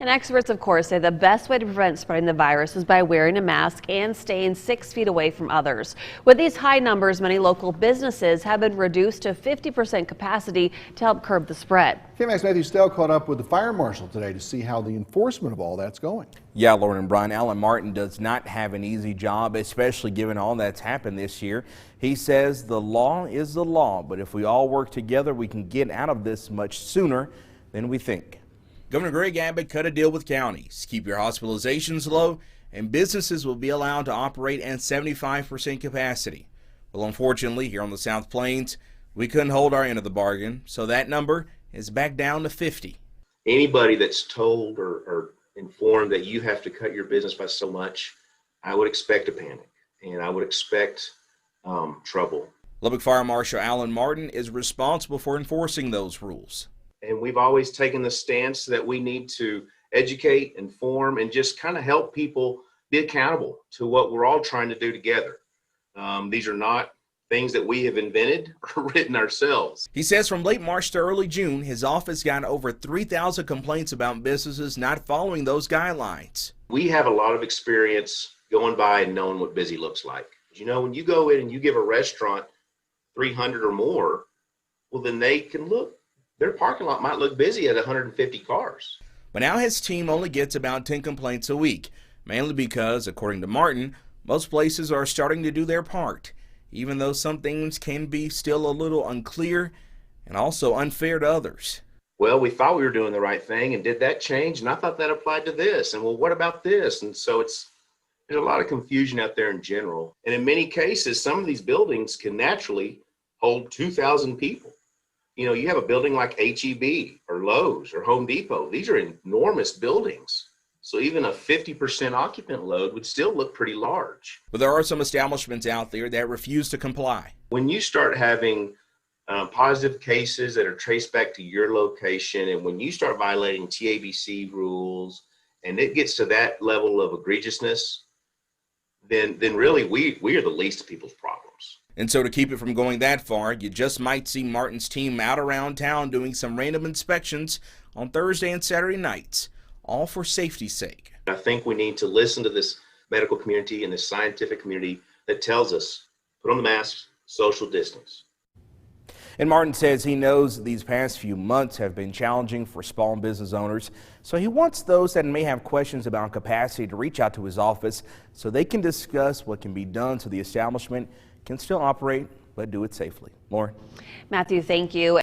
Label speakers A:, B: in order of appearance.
A: And experts, of course, say the best way to prevent spreading the virus is by wearing a mask and staying 6 feet away from others. With these high numbers, many local businesses have been reduced to 50% capacity to help curb the spread.
B: KAMC Matthew Stell caught up with the fire marshal today to see how the enforcement of all that's going.
C: Yeah, Lauren and Brian, Alan Martin does not have an easy job, especially given all that's happened this year. He says the law is the law, but if we all work together, we can get out of this much sooner than we think.
D: Governor Greg Abbott cut a deal with counties. Keep your hospitalizations low, and businesses will be allowed to operate at 75% capacity. Well, unfortunately, here on the South Plains, we couldn't hold our end of the bargain, so that number is back down to 50.
E: Anybody that's told or informed that you have to cut your business by so much, I would expect a panic, and I would expect trouble.
D: Lubbock Fire Marshal Alan Martin is responsible for enforcing those rules.
E: And we've always taken the stance that we need to educate, inform, and just kind of help people be accountable to what we're all trying to do together. These are not things that we have invented or written ourselves.
D: He says from late March to early June, his office got over 3,000 complaints about businesses not following those guidelines.
E: We have a lot of experience going by and knowing what busy looks like. You know, when you go in and you give a restaurant 300 or more, well, then they can look. Their parking lot might look busy at 150 cars.
D: But now his team only gets about 10 complaints a week, mainly because, according to Martin, most places are starting to do their part, even though some things can be still a little unclear and also unfair to others.
E: Well, we thought we were doing the right thing, and did that change? And I thought that applied to this. And well, what about this? And so there's a lot of confusion out there in general. And in many cases, some of these buildings can naturally hold 2,000 people. You know, you have a building like H-E-B or Lowe's or Home Depot. These are enormous buildings. So even a 50% occupant load would still look pretty large.
D: But there are some establishments out there that refuse to comply.
E: When you start having positive cases that are traced back to your location, and when you start violating TABC rules, and it gets to that level of egregiousness, then really we are the least of people's problems.
D: And so to keep it from going that far, you just might see Martin's team out around town doing some random inspections on Thursday and Saturday nights, all for safety's sake.
E: I think we need to listen to this medical community and this scientific community that tells us, put on the masks, social distance.
C: And Martin says he knows these past few months have been challenging for small business owners, so he wants those that may have questions about capacity to reach out to his office so they can discuss what can be done so the establishment can still operate but do it safely. Lauren?
A: Matthew, thank you.